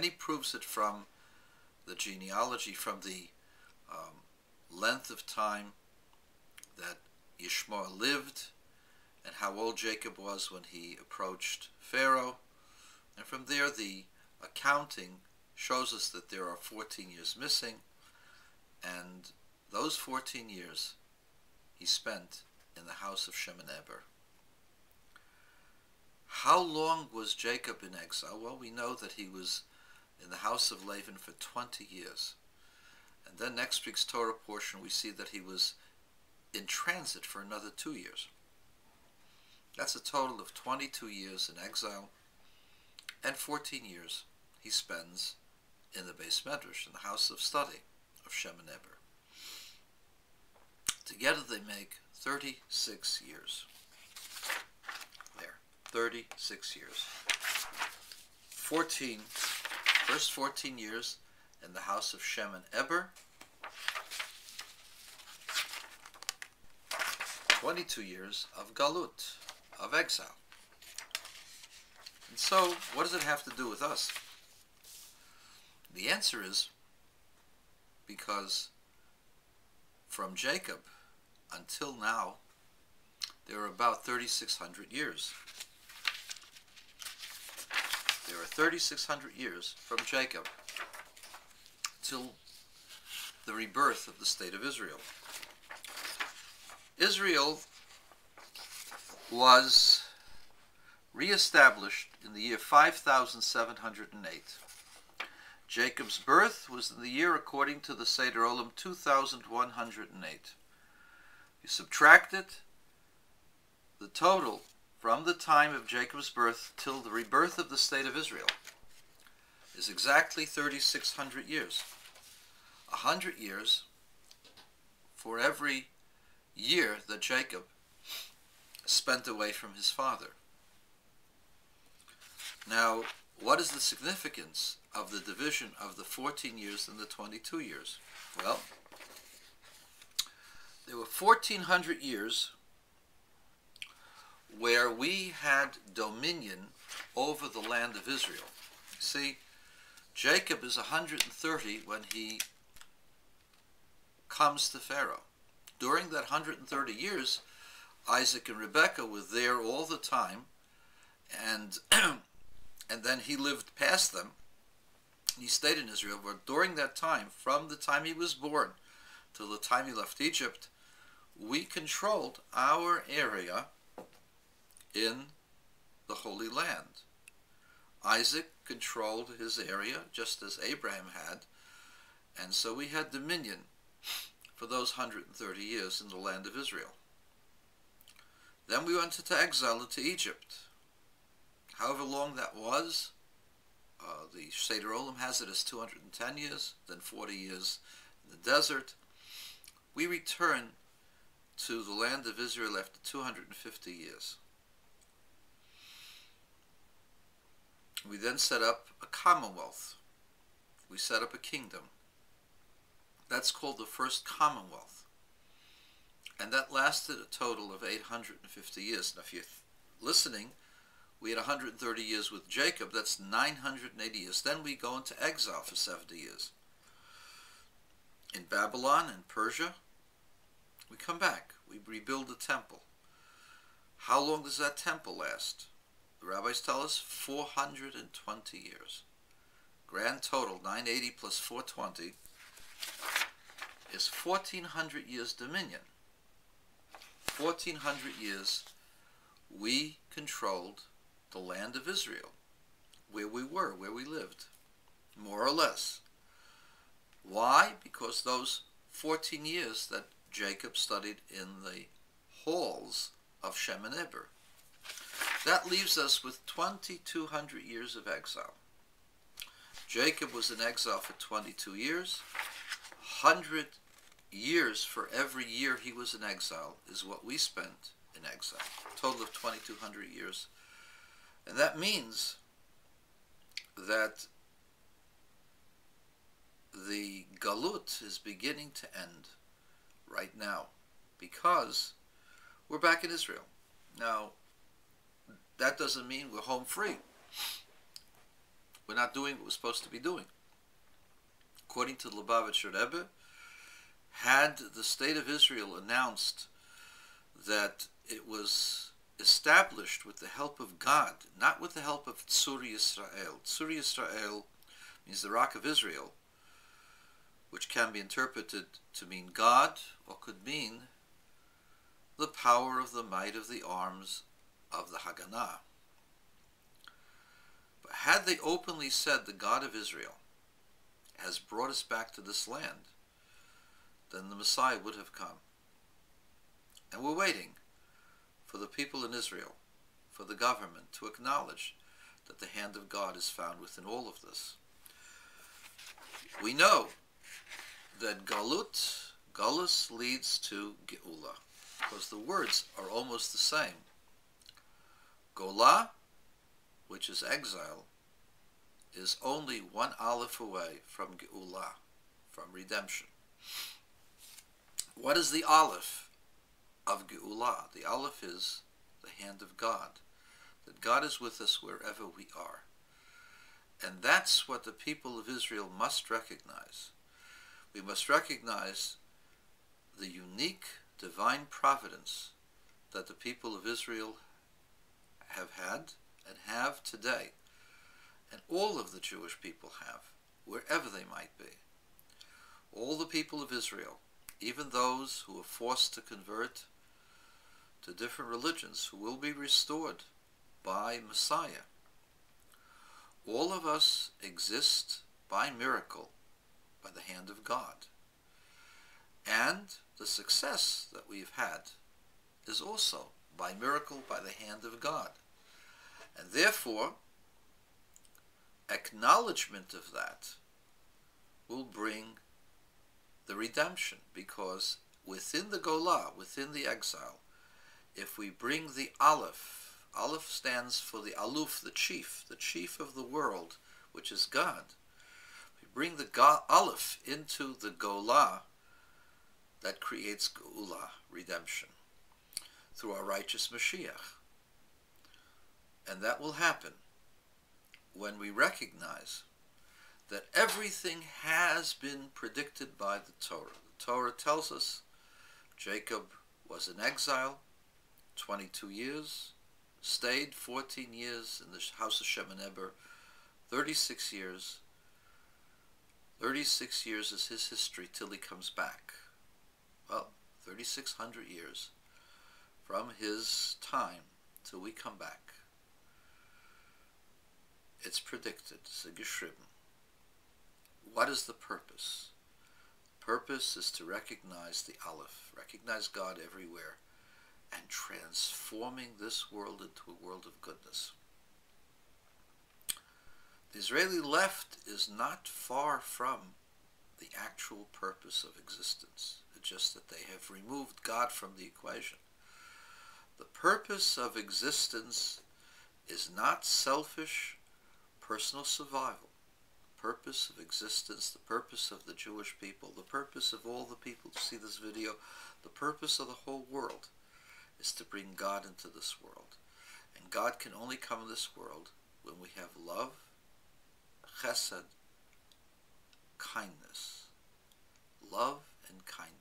And he proves it from the genealogy, from the length of time that Yishmael lived, and how old Jacob was when he approached Pharaoh. And from there, the accounting shows us that there are 14 years missing, and those 14 years he spent in the house of Shem and Eber. How long was Jacob in exile? Well, we know that he was in the house of Laban for 20 years. And then next week's Torah portion, we see that he was in transit for another 2 years. That's a total of 22 years in exile, and 14 years he spends in the Beis Medrash, in the house of study of Shem and Eber. Together they make 36 years. There, 36 years. First 14 years in the house of Shem and Eber. 22 years of galut, of exile. And so, what does it have to do with us? The answer is because from Jacob until now, there are about 3,600 years. There are 3,600 years from Jacob till the rebirth of the state of Israel. Israel was reestablished in the year 5708. Jacob's birth was in the year, according to the Seder Olam, 2108. You subtract it, the total from the time of Jacob's birth till the rebirth of the state of Israel is exactly 3,600 years. 100 years for every year that Jacob spent away from his father. Now, what is the significance of the division of the 14 years and the 22 years? Well, there were 1,400 years where we had dominion over the land of Israel. See, Jacob is 130 when he comes to Pharaoh. During that 130 years, Isaac and Rebekah were there all the time, and then he lived past them. He stayed in Israel, but during that time, from the time he was born till the time he left Egypt, we controlled our area in the Holy Land. Isaac controlled his area just as Abraham had, and so we had dominion for those 130 years in the land of Israel. Then we went into exile into Egypt. However long that was, the Seder Olam has it as 210 years, then 40 years in the desert. We return to the land of Israel after 250 years. We then set up a commonwealth. We set up a kingdom. That's called the First Commonwealth. And that lasted a total of 850 years. Now, if you're listening, we had 130 years with Jacob. That's 980 years. Then we go into exile for 70 years. In Babylon and Persia, we come back. We rebuild the temple. How long does that temple last? The rabbis tell us 420 years. Grand total, 980 plus 420, is 1,400 years dominion. 1,400 years we controlled the land of Israel, where we were, where we lived, more or less. Why? Because those 14 years that Jacob studied in the halls of Shem and Eber. That leaves us with 2,200 years of exile. Jacob was in exile for 22 years. 100 years for every year he was in exile is what we spent in exile. A total of 2,200 years. And that means that the galut is beginning to end right now because we're back in Israel. Now, that doesn't mean we're home free. We're not doing what we're supposed to be doing. According to the Lubavitcher Rebbe, had the state of Israel announced that it was established with the help of God, not with the help of Tzur Yisrael. Tzur Yisrael means the Rock of Israel, which can be interpreted to mean God, or could mean the power of the might of the arms of the Haganah. But had they openly said the God of Israel has brought us back to this land, then the Messiah would have come. And we're waiting for the people in Israel, for the government to acknowledge that the hand of God is found within all of this. We know that Galus leads to Geula, because the words are almost the same. Gola, which is exile, is only one aleph away from Geula, from redemption. What is the aleph of Geula? The aleph is the hand of God, that God is with us wherever we are. And that's what the people of Israel must recognize. We must recognize the unique divine providence that the people of Israel have had and have today, and all of the Jewish people have, wherever they might be. All the people of Israel, even those who are forced to convert to different religions, who will be restored by Messiah. All of us exist by miracle, by the hand of God. And the success that we've had is also by miracle, by the hand of God. And therefore, acknowledgement of that will bring the redemption, because within the Golah, within the exile, if we bring the Aleph, Aleph stands for the Aluf, the chief of the world, which is God. We bring the Aleph into the Golah, that creates Geula, redemption, through our righteous Mashiach. And that will happen when we recognize that everything has been predicted by the Torah. The Torah tells us Jacob was in exile 22 years, stayed 14 years in the house of Shem and Eber, 36 years. 36 years is his history till he comes back. Well, 3,600 years from his time till we come back. It's predicted, it's geschrieben. What is the purpose? The purpose is to recognize the Aleph, recognize God everywhere, and transforming this world into a world of goodness. The Israeli left is not far from the actual purpose of existence. It's just that they have removed God from the equation. The purpose of existence is not selfish, personal survival. The purpose of existence, the purpose of the Jewish people, the purpose of all the people who see this video, the purpose of the whole world is to bring God into this world. And God can only come in this world when we have love, chesed, kindness. Love and kindness.